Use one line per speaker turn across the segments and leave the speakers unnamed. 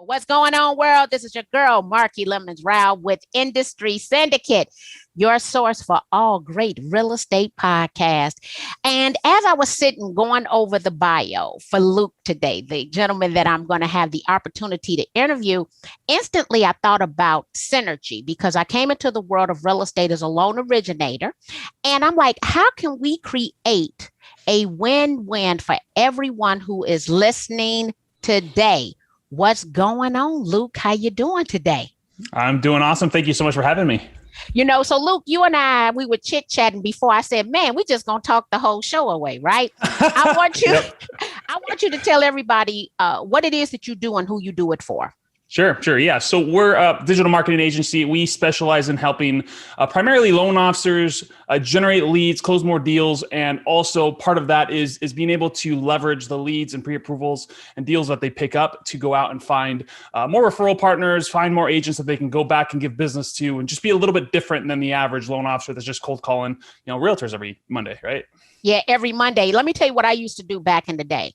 What's going on, world? This is your girl, Marky Lemons-Ryhal with Industry Syndicate, your source for all great real estate podcasts. And as I was sitting going over the bio for Luke today, the gentleman that I'm going to have the opportunity to interview, instantly I thought about synergy because I came into the world of real estate as a loan originator. And I'm like, how can we create a win-win for everyone who is listening today? What's going on, Luke? How you doing today?
I'm doing awesome. Thank you so much for having me.
So Luke, you and I, we were chit-chatting before. I said, man, we just going to talk the whole show away, right? I want you, I want you to tell everybody what it is that you do and who you do it for.
Sure. Yeah. So we're a digital marketing agency. We specialize in helping primarily loan officers generate leads, close more deals. And also part of that is being able to leverage the leads and pre-approvals and deals that they pick up to go out and find more referral partners, find more agents that they can go back and give business to, and just be a little bit different than the average loan officer that's just cold calling, realtors every Monday, right?
Yeah, every Monday. Let me tell you what I used to do back in the day.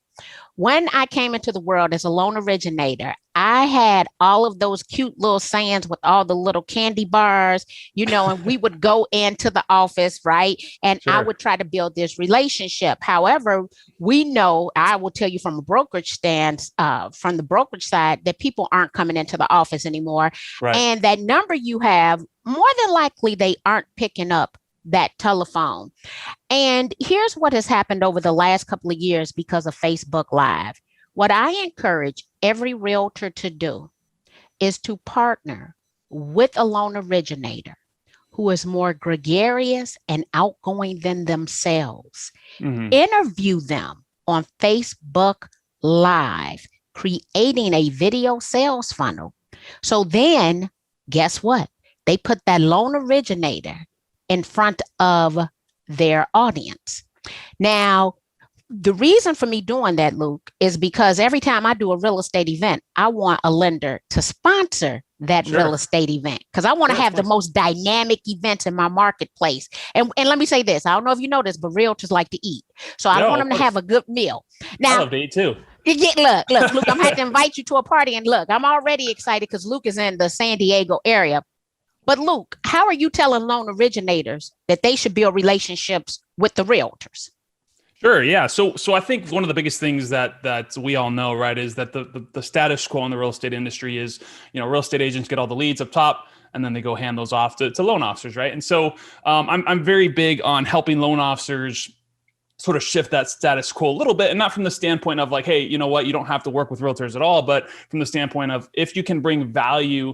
When I came into the world as a loan originator, I had all of those cute little sayings with all the little candy bars, and we would go into the office, right? And sure. I would try to build this relationship. However, we know, I will tell you from a brokerage stance, from the brokerage side, that people aren't coming into the office anymore. Right. And that number you have, more than likely, they aren't picking up that telephone. And here's what has happened over the last couple of years because of Facebook Live. What I encourage every realtor to do is to partner with a loan originator who is more gregarious and outgoing than themselves. Mm-hmm. Interview them on Facebook Live, creating a video sales funnel. So then, guess what? They put that loan originator in front of their audience. Now, the reason for me doing that, Luke, is because every time I do a real estate event, I want a lender to sponsor that real estate event because I want to have the most dynamic events in my marketplace. And let me say this, I don't know if you know this, but realtors like to eat. So I want them to have a good meal. Now,
I love to eat too.
Look, Luke, I'm going to have to invite you to a party. And look, I'm already excited because Luke is in the San Diego area. But Luke, how are you telling loan originators that they should build relationships with the realtors?
Sure. Yeah. So I think one of the biggest things that we all know, right, is that the status quo in the real estate industry is, real estate agents get all the leads up top and then they go hand those off to loan officers. Right. And so I'm very big on helping loan officers sort of shift that status quo a little bit, and not from the standpoint of like, hey, you know what, you don't have to work with realtors at all, but from the standpoint of if you can bring value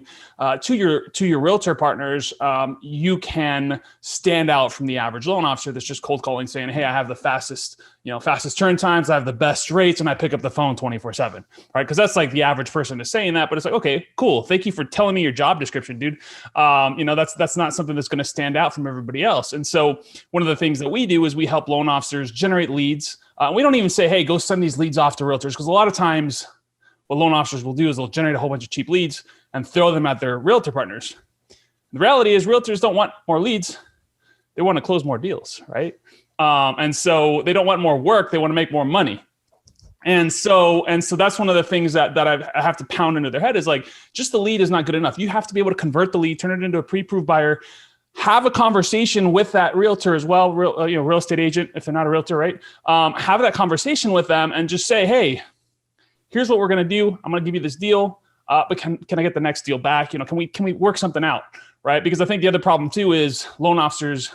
to your realtor partners, you can stand out from the average loan officer that's just cold calling saying, hey, I have the fastest turn times, I have the best rates, and I pick up the phone 24/7, right? Because that's like the average person is saying that, but it's like, okay, cool. Thank you for telling me your job description, dude. That's not something that's going to stand out from everybody else. And so one of the things that we do is we help loan officers generate leads. We don't even say, hey, go send these leads off to realtors, because a lot of times what loan officers will do is they'll generate a whole bunch of cheap leads and throw them at their realtor partners. The reality is realtors don't want more leads. They want to close more deals, right? And so they don't want more work. They want to make more money. And so that's one of the things that I have to pound into their head is like, just the lead is not good enough. You have to be able to convert the lead, turn it into a pre-approved buyer, have a conversation with that realtor as well, real estate agent, if they're not a realtor, right? Have that conversation with them and just say, hey, here's what we're going to do. I'm going to give you this deal, but can I get the next deal back? Can we work something out, right? Because I think the other problem too is loan officers,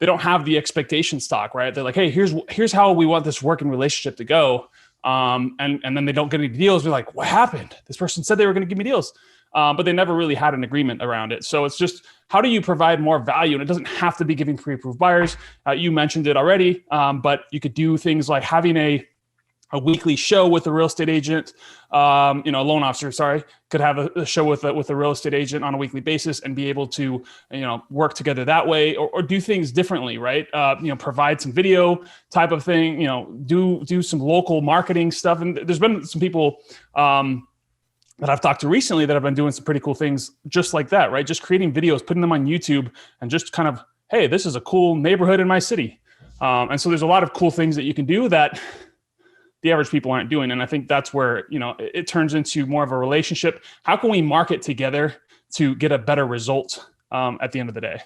they don't have the expectation stock, right? They're like, hey, here's how we want this working relationship to go. And then they don't get any deals. They're like, what happened? This person said they were going to give me deals. But they never really had an agreement around it. So it's just, how do you provide more value? And it doesn't have to be giving pre-approved buyers. You mentioned it already, but you could do things like having a weekly show with a real estate agent. A loan officer, could have a show with a real estate agent on a weekly basis and be able to, work together that way, or do things differently, right? Provide some video type of thing, do some local marketing stuff. And there's been some people, that I've talked to recently that have been doing some pretty cool things just like that, right? Just creating videos, putting them on YouTube and just kind of, hey, this is a cool neighborhood in my city. And so there's a lot of cool things that you can do that the average people aren't doing. And I think that's where, it turns into more of a relationship. How can we market together to get a better result at the end of the day?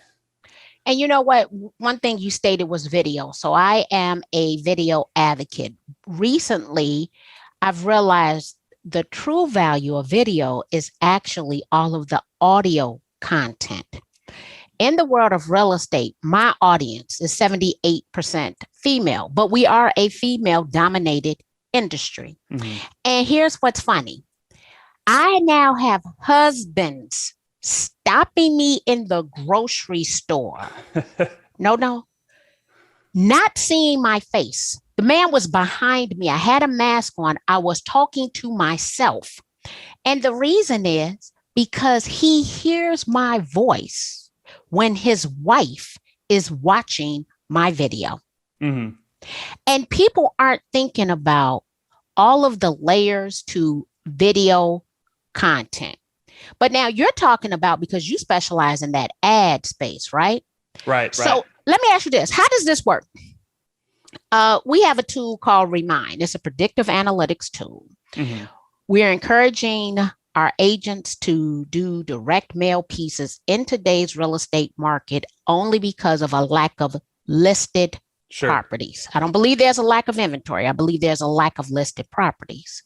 And you know what? One thing you stated was video. So I am a video advocate. Recently, I've realized the true value of video is actually all of the audio content. In the world of real estate, my audience is 78% female, but we are a female dominated industry. Mm-hmm. And here's what's funny. I now have husbands stopping me in the grocery store. No, not seeing my face. The man was behind me. I had a mask on. I was talking to myself. And the reason is because he hears my voice when his wife is watching my video. Mm-hmm. And people aren't thinking about all of the layers to video content. But now you're talking about, because you specialize in that ad space, right?
Right.
So let me ask you this. How does this work? We have a tool called Remind. It's a predictive analytics tool. Mm-hmm. We're encouraging our agents to do direct mail pieces in today's real estate market only because of a lack of listed properties. I don't believe there's a lack of inventory. I believe there's a lack of listed properties.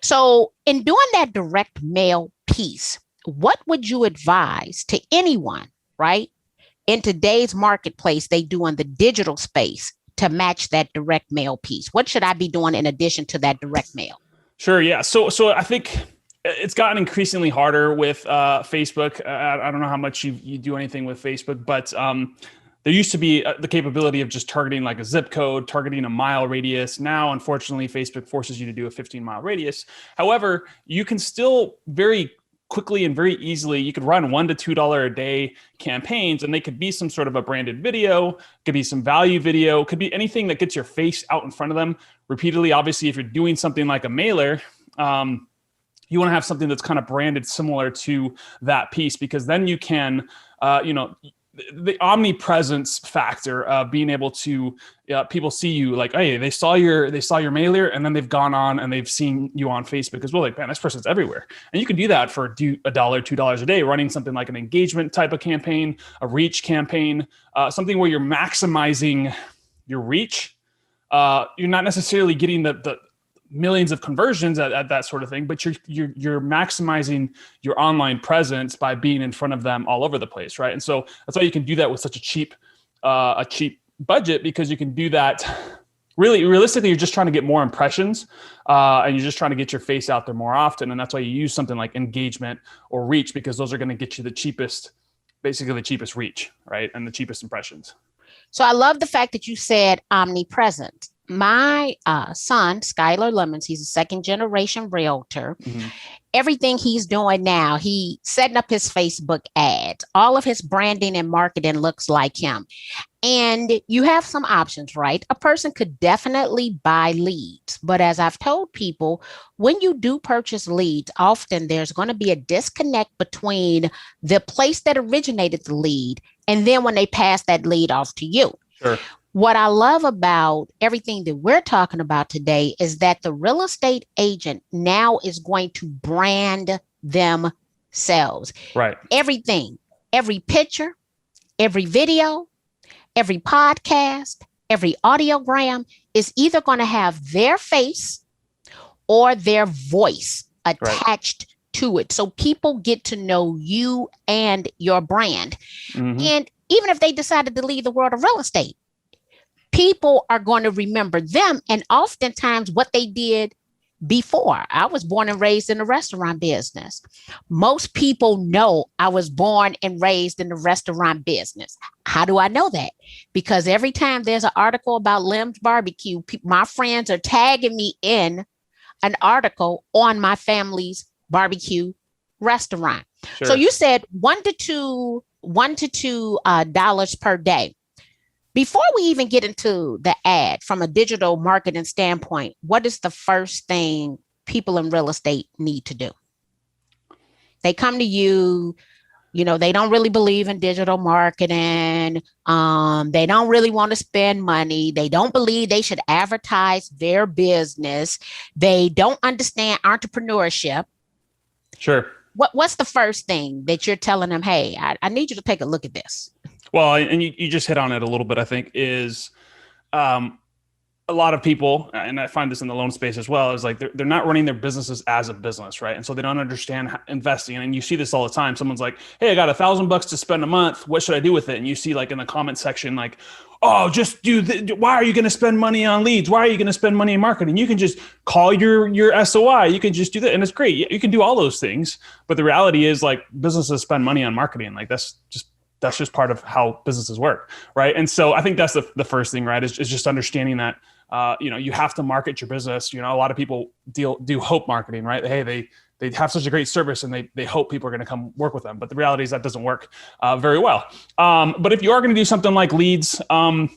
So in doing that direct mail piece, what would you advise to anyone, right? In today's marketplace, they do in the digital space to match that direct mail piece. What should I be doing in addition to that direct mail?
Sure. Yeah. So I think it's gotten increasingly harder with Facebook. I don't know how much you do anything with Facebook, but there used to be the capability of just targeting like a zip code, targeting a mile radius. Now, unfortunately, Facebook forces you to do a 15-mile radius. However, you can still very quickly and very easily, you could run $1 to $2 a day campaigns, and they could be some sort of a branded video, could be some value video, could be anything that gets your face out in front of them repeatedly. Obviously, if you're doing something like a mailer, you want to have something that's kind of branded similar to that piece, because then you can, the omnipresence factor of being able to people see you like, hey, they saw your mailer, and then they've gone on and they've seen you on Facebook as well. Like, man, this person's everywhere. And you can do that for $1, $2 a day, running something like an engagement type of campaign, a reach campaign, something where you're maximizing your reach. You're not necessarily getting the millions of conversions at that sort of thing, but you're maximizing your online presence by being in front of them all over the place, right? And so that's why you can do that with such a cheap budget, because you can do that. Really, realistically, you're just trying to get more impressions, and you're just trying to get your face out there more often, and that's why you use something like engagement or reach, because those are going to get you the cheapest reach, right, and the cheapest impressions.
So I love the fact that you said omnipresent. My son, Skylar Lemons, he's a second generation realtor. Mm-hmm. Everything he's doing now, he's setting up his Facebook ads. All of his branding and marketing looks like him. And you have some options, right? A person could definitely buy leads. But as I've told people, when you do purchase leads, often there's going to be a disconnect between the place that originated the lead and then when they pass that lead off to you.
Sure.
What I love about everything that we're talking about today is that the real estate agent now is going to brand themselves.
Right.
Everything, every picture, every video, every podcast, every audiogram is either going to have their face or their voice attached to it. So people get to know you and your brand. Mm-hmm. And even if they decided to leave the world of real estate, people are going to remember them and oftentimes what they did before. I was born and raised in the restaurant business. Most people know I was born and raised in the restaurant business. How do I know that? Because every time there's an article about Lem's Barbecue, my friends are tagging me in an article on my family's barbecue restaurant. Sure. So you said $1 to $2 per day. Before we even get into the ad from a digital marketing standpoint, what is the first thing people in real estate need to do? They come to you. They don't really believe in digital marketing. They don't really want to spend money. They don't believe they should advertise their business. They don't understand entrepreneurship.
Sure.
What's the first thing that you're telling them? Hey, I need you to take a look at this.
Well, and you just hit on it a little bit, I think, is a lot of people, and I find this in the loan space as well, is like they're not running their businesses as a business, right? And so they don't understand investing. And you see this all the time. Someone's like, hey, I got $1,000 to spend a month. What should I do with it? And you see like in the comment section, like, oh, just why are you going to spend money on leads? Why are you going to spend money in marketing? You can just call your SOI. You can just do that. And it's great. You can do all those things. But the reality is like businesses spend money on marketing. Like that's just part of how businesses work, right? And so I think that's the first thing, right? Is just understanding that, you have to market your business. A lot of people do hope marketing, right? Hey, they have such a great service and they hope people are going to come work with them. But the reality is that doesn't work very well. But if you are going to do something like leads, I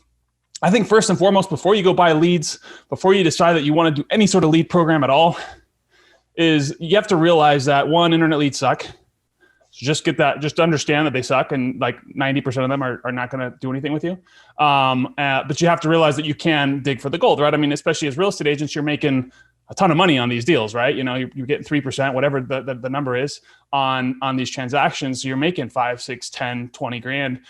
think first and foremost, before you go buy leads, before you decide that you want to do any sort of lead program at all, is you have to realize that one, internet leads suck. So just understand that they suck, and like 90% of them are not going to do anything with you. But you have to realize that you can dig for the gold, right? I mean, especially as real estate agents, you're making a ton of money on these deals, right? You're getting 3%, whatever the number is on these transactions. So you're making 5, 6, 10, 20 grand,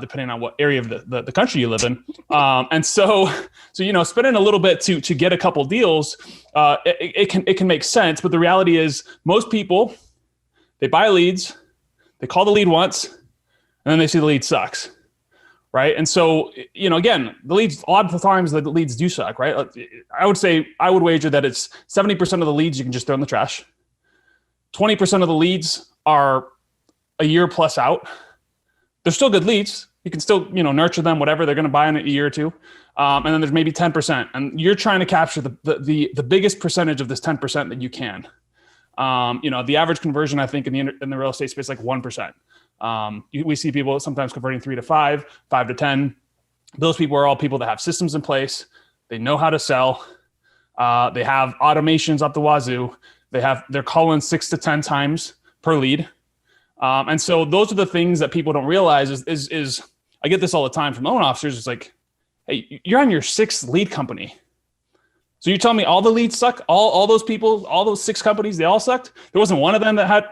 depending on what area of the country you live in. And so spending a little bit to get a couple deals, it can make sense. But the reality is most people, they buy leads, they call the lead once, and then they see the lead sucks, right? And so, again, the leads, a lot of the times the leads do suck, right? I would wager that it's 70% of the leads you can just throw in the trash. 20% of the leads are a year plus out. They're still good leads. You can still, nurture them, whatever. They're going to buy in a year or two. And then there's maybe 10%. And you're trying to capture the biggest percentage of this 10% that you can. The average conversion, I think, in the real estate space, like 1%. We see people sometimes converting 3 to 5, 5 to 10. Those people are all people that have systems in place. They know how to sell. They have automations up the wazoo. They're calling 6 to 10 times per lead. And so those are the things that people don't realize is I get this all the time from loan officers. It's like, hey, you're on your 6th lead company. So you're telling me all the leads suck? All those people, all those 6 companies, they all sucked? There wasn't one of them that had,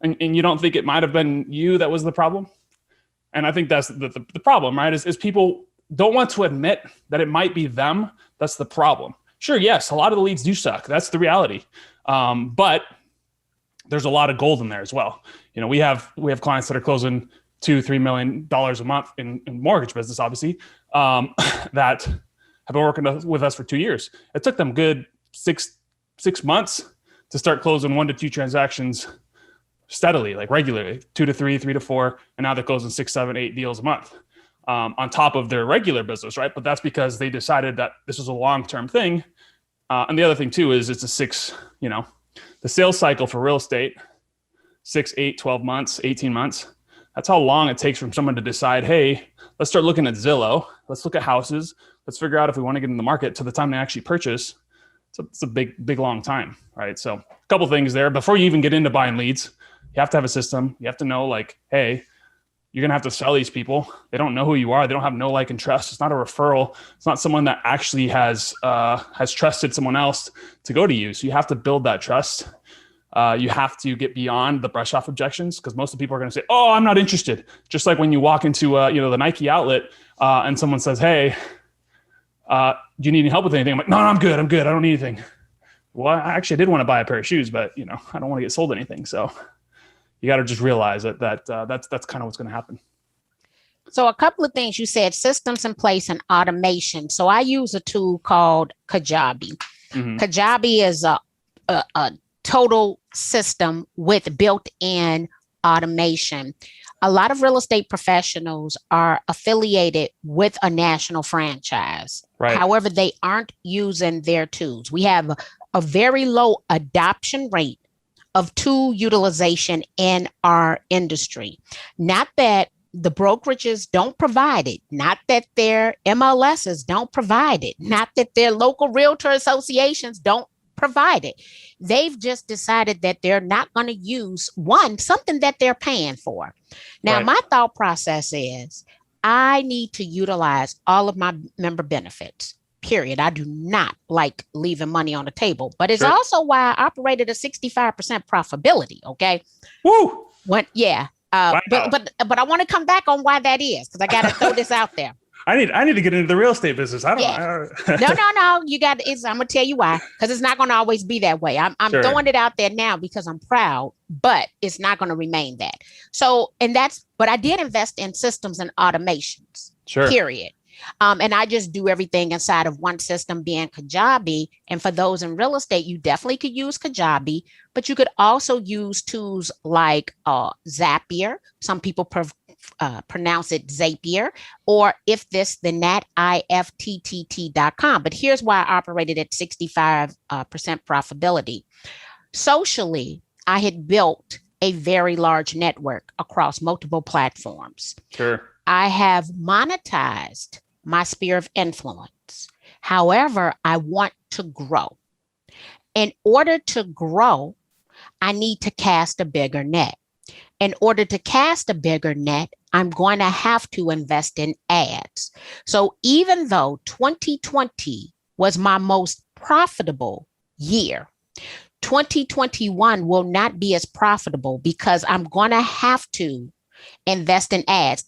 and you don't think it might have been you that was the problem? And I think that's the problem, right? Is people don't want to admit that it might be them. That's the problem. Sure, yes, a lot of the leads do suck. That's the reality. But there's a lot of gold in there as well. We have clients that are closing $2-3 million a month in mortgage business, obviously, that have been working with us for 2 years. It took them good six months to start closing 1 to 2 transactions steadily, like regularly, 2 to 3, 3 to 4, and now they're closing 6, 7, 8 deals a month on top of their regular business, right? But that's because they decided that this was a long-term thing. And the other thing too is it's the sales cycle for real estate, 6, 8, 12 months, 18 months. That's how long it takes from someone to decide, hey, let's start looking at Zillow. Let's look at houses. Let's figure out if we want to get in the market to the time they actually purchase. It's a big, long time, right? So a couple things there. Before you even get into buying leads, you have to have a system. You have to know like, hey, you're going to have to sell these people. They don't know who you are. They don't have no like and trust. It's not a referral. It's not someone that actually has trusted someone else to go to you. So you have to build that trust. You have to get beyond the brush off objections, because most of the people are going to say, oh, I'm not interested. Just like when you walk into the Nike outlet and someone says, hey, do you need any help with anything? I'm like, no, I'm good. I don't need anything. Well, I did want to buy a pair of shoes, but I don't want to get sold anything. So you got to just realize that's kind of what's going to happen.
So a couple of things you said, systems in place and automation. So I use a tool called Kajabi. Mm-hmm. Kajabi is a total system with built-in automation. A lot of real estate professionals are affiliated with a national franchise. Right. However, they aren't using their tools. We have a very low adoption rate of tool utilization in our industry. Not that the brokerages don't provide it, not that their MLSs don't provide it, not that their local realtor associations don't provided. They've just decided that they're not going to use something that they're paying for. Now, my thought process is I need to utilize all of my member benefits. Period. I do not like leaving money on the table, but it's also why I operated a 65% profitability. Okay.
Woo.
Wow. But I want to come back on why that is, because I got to throw this out there.
I need to get into the real estate business. I don't know.
No. You got it. I'm going to tell you why, because it's not going to always be that way. I'm throwing it out there now because I'm proud, but it's not going to remain that. So, but I did invest in systems and automations, period. And I just do everything inside of one system, being Kajabi. And for those in real estate, you definitely could use Kajabi, but you could also use tools like Zapier. Some people pronounce it Zapier, or if this, then that, ifttt.com. But here's why I operated at 65% profitability. Socially, I had built a very large network across multiple platforms. I have monetized my sphere of influence. However, I want to grow. In order to grow, I need to cast a bigger net. In order to cast a bigger net, I'm going to have to invest in ads. So even though 2020 was my most profitable year, 2021 will not be as profitable because I'm going to have to invest in ads.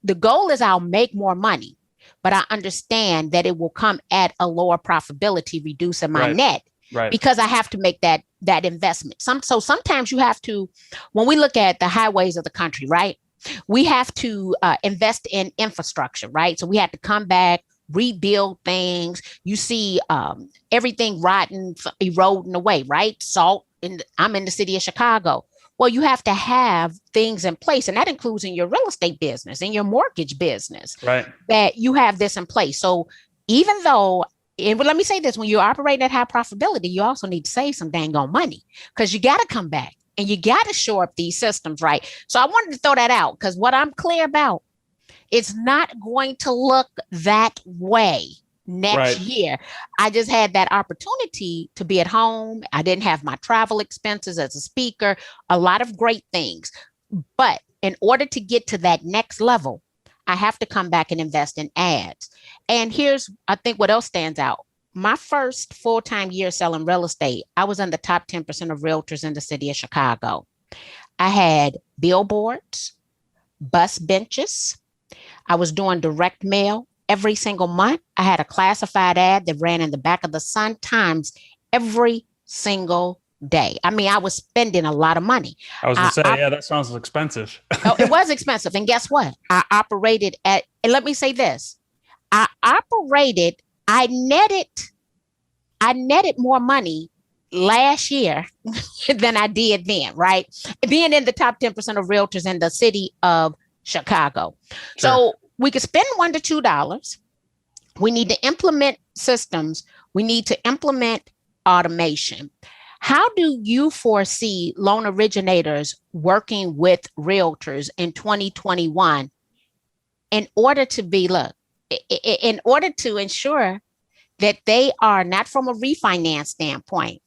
The goal is I'll make more money, but I understand that it will come at a lower profitability, reducing my net. Because I have to make that investment. So sometimes you have to, when we look at the highways of the country, right, we have to invest in infrastructure, right? So we have to come back, rebuild things. You see everything rotten, eroding away, right? Salt. I'm in the city of Chicago. Well, you have to have things in place, and that includes in your real estate business, in your mortgage business, that you have this in place. So even though, and let me say this, when you're operating at high profitability, you also need to save some dang on money, because you got to come back and you got to shore up these systems, right? So I wanted to throw that out, because what I'm clear about, it's not going to look that way next year. I just had that opportunity to be at home. I didn't have my travel expenses as a speaker, a lot of great things. But in order to get to that next level, I have to come back and invest in ads. And here's, I think, what else stands out. My first full-time year selling real estate, I was in the top 10% of realtors in the city of Chicago. I had billboards, bus benches. I was doing direct mail every single month. I had a classified ad that ran in the back of the Sun-Times every single day. I mean, I was spending a lot of money.
I was going to say, that sounds expensive.
It was expensive. And guess what? I operated at, and let me say this, I netted more money last year than I did then, right? Being in the top 10% of realtors in the city of Chicago. So we could spend $1 to $2. We need to implement systems. We need to implement automation. How do you foresee loan originators working with realtors in 2021 in order to ensure that they are, not from a refinance standpoint,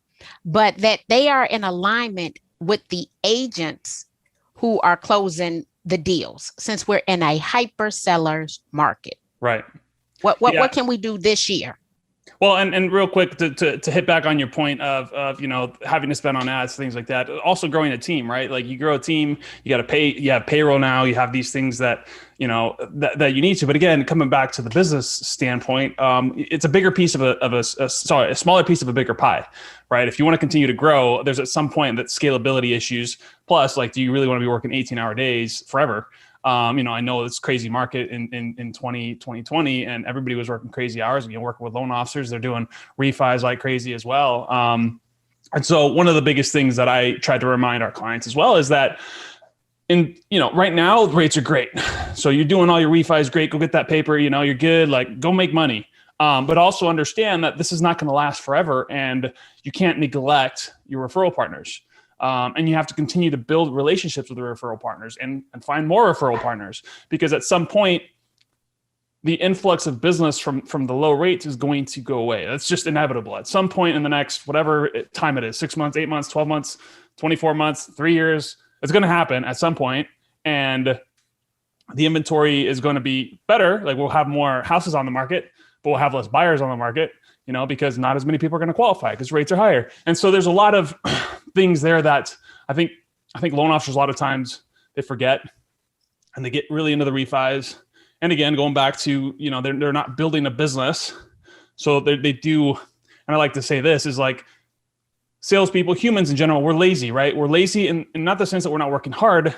but that they are in alignment with the agents who are closing the deals, since we're in a hyper seller's market? What can we do this year?
Well, and real quick to hit back on your point of having to spend on ads, things like that. Also growing a team, right? Like you grow a team, you got to pay. You have payroll now. You have these things that that you need to. But again, coming back to the business standpoint, it's a bigger piece of a smaller piece of a bigger pie, right? If you want to continue to grow, there's at some point that scalability issues. Plus, like, do you really want to be working 18-hour days forever? I know it's crazy market in 2020, and everybody was working crazy hours. Working with loan officers, they're doing refis like crazy as well. And so one of the biggest things that I tried to remind our clients as well is that right now rates are great. So you're doing all your refis, great. Go get that paper. You're good. Like, go make money. But also understand that this is not going to last forever, and you can't neglect your referral partners. And you have to continue to build relationships with the referral partners and find more referral partners, because at some point the influx of business from the low rates is going to go away. That's just inevitable. At some point in the next, whatever time it is, 6 months, 8 months, 12 months, 24 months, 3 years, it's going to happen at some point. And the inventory is going to be better. Like we'll have more houses on the market, but we'll have less buyers on the market, because not as many people are going to qualify because rates are higher. And so there's a lot of things there that I think loan officers a lot of times they forget and they get really into the refis. And again, going back to, they're not building a business. So they do. And I like to say this is like salespeople, humans in general, we're lazy, right? We're lazy in not the sense that we're not working hard,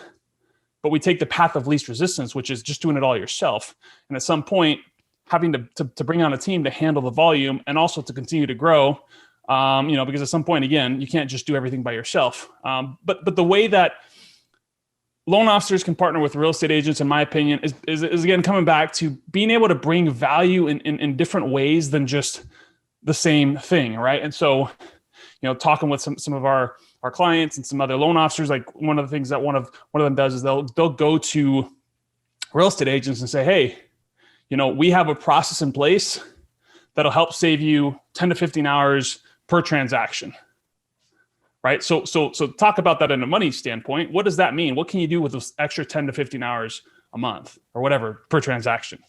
but we take the path of least resistance, which is just doing it all yourself. And at some point, having to bring on a team to handle the volume and also to continue to grow, because at some point, again, you can't just do everything by yourself. But the way that loan officers can partner with real estate agents, in my opinion, is again, coming back to being able to bring value in different ways than just the same thing, right? And so, talking with some of our clients and some other loan officers, like one of the things that one of them does is they'll go to real estate agents and say, hey, we have a process in place that'll help save you 10 to 15 hours per transaction. Right. So talk about that in a money standpoint. What does that mean? What can you do with those extra 10 to 15 hours a month or whatever per transaction?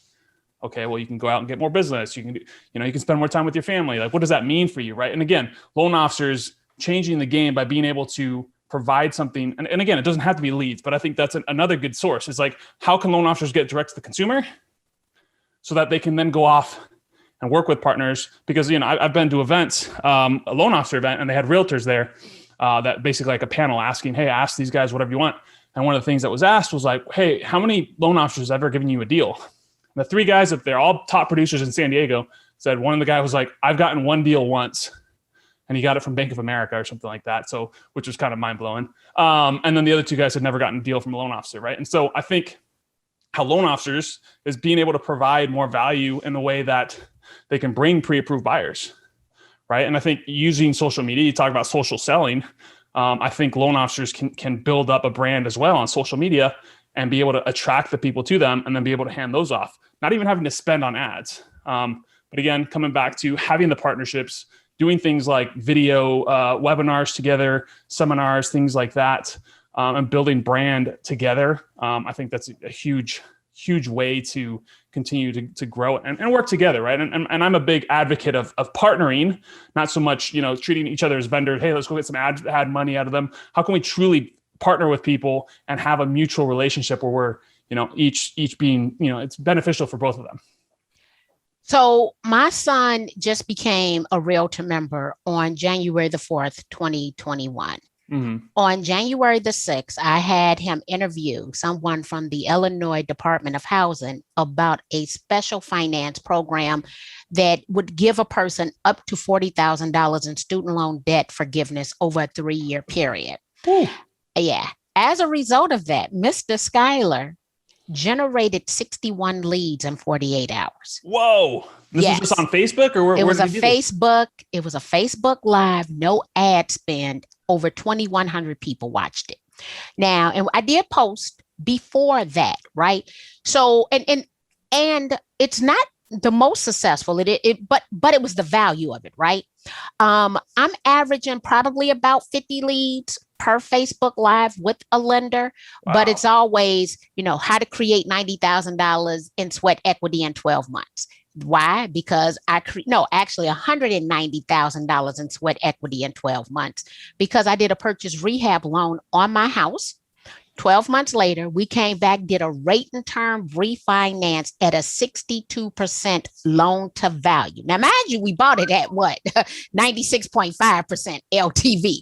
Okay, well, you can go out and get more business. You can do, you can spend more time with your family. Like, what does that mean for you? Right. And again, loan officers changing the game by being able to provide something. And again, it doesn't have to be leads, but I think that's another good source. Is like, how can loan officers get direct to the consumer so that they can then go off and work with partners? Because, I've been to events, a loan officer event, and they had realtors there. That basically like a panel asking, hey, ask these guys whatever you want. And one of the things that was asked was like, hey, how many loan officers ever given you a deal? And the three guys up there, all top producers in San Diego, said one of the guys was like, I've gotten one deal once. And he got it from Bank of America or something like that. So, which was kind of mind blowing. And then the other two guys had never gotten a deal from a loan officer, right? And so I think how loan officers is being able to provide more value in a way that they can bring pre-approved buyers. Right. And I think using social media, you talk about social selling. I think loan officers can build up a brand as well on social media and be able to attract the people to them and then be able to hand those off, not even having to spend on ads. But again, coming back to having the partnerships, doing things like video webinars together, seminars, things like that, and building brand together. I think that's a huge way to continue to grow and work together, right? And I'm a big advocate of partnering, not so much, treating each other as vendors. Hey, let's go get some ad money out of them. How can we truly partner with people and have a mutual relationship where we're, each being, it's beneficial for both of them?
So my son just became a realtor member on January the 4th, 2021. Mm-hmm. On January the 6th, I had him interview someone from the Illinois Department of Housing about a special finance program that would give a person up to $40,000 in student loan debt forgiveness over a 3-year period. Ooh. Yeah. As a result of that, Mr. Schuyler generated 61 leads in 48 hours.
Whoa. This was just on Facebook or where
it was
did
a Facebook. It was a Facebook Live, no ad spend. Over 2,100 people watched it. Now, and I did post before that, right? So, and it's not the most successful, but it was the value of it, right? I'm averaging probably about 50 leads per Facebook Live with a lender, wow. But it's always, how to create $90,000 in sweat equity in 12 months. Why? Because actually $190,000 in sweat equity in 12 months because I did a purchase rehab loan on my house. 12 months later, we came back, did a rate and term refinance at a 62% loan to value. Now, mind you, we bought it at what? 96.5% LTV.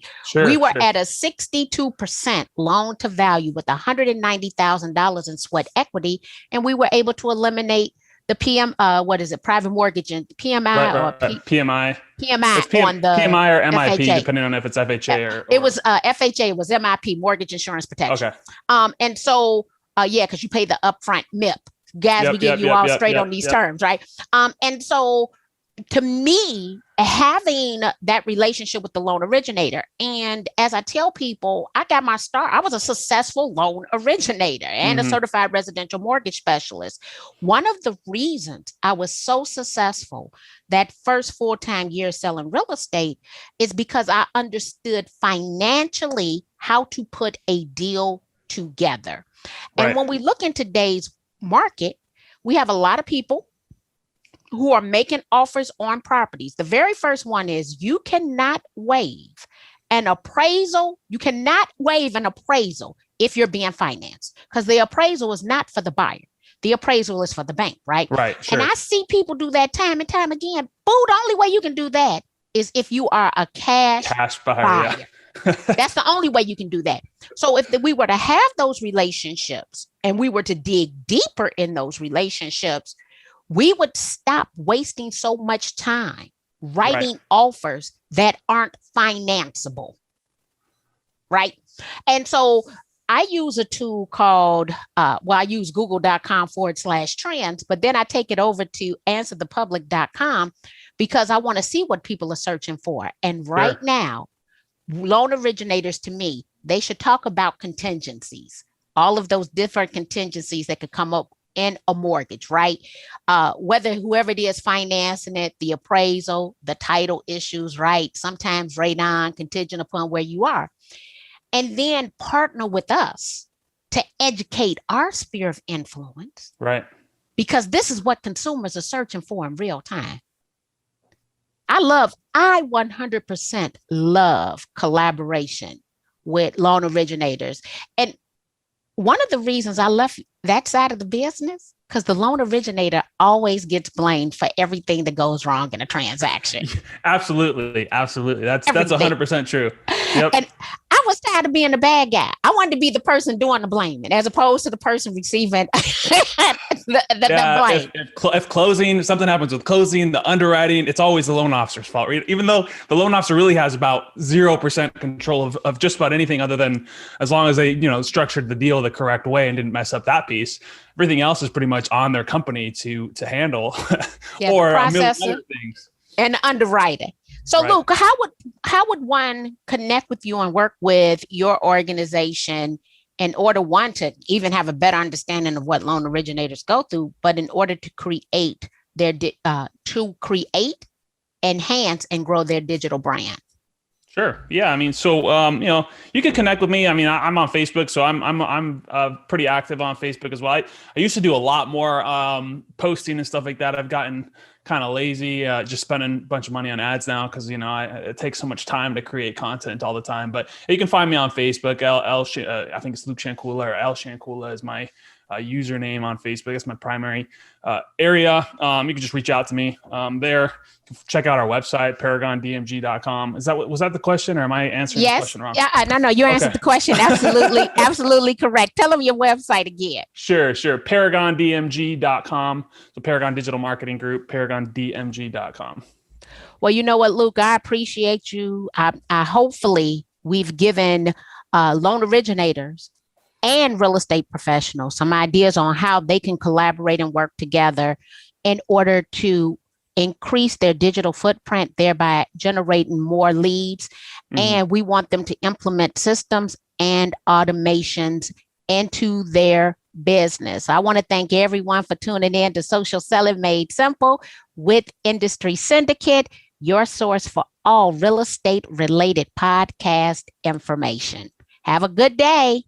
We were at a 62% loan to value with $190,000 in sweat equity, and we were able to eliminate the private mortgage and PMI
PMI.
PMI on the
PMI or MIP,
FHA.
Depending on if it's FHA or
it was FHA, it was MIP, mortgage insurance protection.
Okay.
And so because you pay the upfront MIP. Guys, we give you all straight on these terms, right? And so to me, having that relationship with the loan originator, and as I tell people, I got my start. I was a successful loan originator and a certified residential mortgage specialist. One of the reasons I was so successful that first full-time year selling real estate is because I understood financially how to put a deal together. And when we look in today's market, we have a lot of people who are making offers on properties. The very first one is you cannot waive an appraisal. You cannot waive an appraisal if you're being financed, because the appraisal is not for the buyer. The appraisal is for the bank, right?
Right. Sure.
And I see people do that time and time again. Boo, the only way you can do that is if you are a cash buyer. Yeah. That's the only way you can do that. So if we were to have those relationships and we were to dig deeper in those relationships, we would stop wasting so much time writing offers that aren't financeable, right? And so I use a tool called, I use google.com/trends, but then I take it over to answerthepublic.com because I want to see what people are searching for. And right now, loan originators, to me, they should talk about contingencies, all of those different contingencies that could come up in a mortgage, right? Whether whoever it is financing it, the appraisal, the title issues, right? Sometimes radon, contingent upon where you are. And then partner with us to educate our sphere of influence.
Right.
Because this is what consumers are searching for in real time. I 100% love collaboration with loan originators. And one of the reasons I left that side of the business, because the loan originator always gets blamed for everything that goes wrong in a transaction.
Absolutely. Absolutely. That's 100% true. Yep.
And I was tired of being the bad guy. I wanted to be the person doing the blaming as opposed to the person receiving the blame.
If closing, something happens with closing, the underwriting, it's always the loan officer's fault. Even though the loan officer really has about 0% control of just about anything other than as long as they, structured the deal the correct way and didn't mess up that piece. Everything else is pretty much on their company to handle or a million other things.
And the underwriting. So Luke, how would one connect with you and work with your organization in order, one, to even have a better understanding of what loan originators go through, but in order to create enhance and grow their digital brand?
Sure. Yeah. I mean, so, you can connect with me. I mean, I'm on Facebook, so I'm pretty active on Facebook as well. I used to do a lot more posting and stuff like that. I've gotten kind of lazy, just spending a bunch of money on ads now because, it takes so much time to create content all the time. But you can find me on Facebook. I think it's Luke Shankula, or L Shankula is my username on Facebook. That's my primary area. You can just reach out to me there. Check out our website, paragondmg.com. Was that the question, or am I answering the question wrong?
Yeah, no, you answered the question. Absolutely, absolutely correct. Tell them your website again.
Sure. paragondmg.com. So Paragon Digital Marketing Group, paragondmg.com.
Well, you know what, Luke, I appreciate you. I hopefully we've given loan originators and real estate professionals some ideas on how they can collaborate and work together in order to increase their digital footprint, thereby generating more leads. Mm-hmm. And we want them to implement systems and automations into their business. I want to thank everyone for tuning in to Social Selling Made Simple with Industry Syndicate, your source for all real estate related podcast information. Have a good day.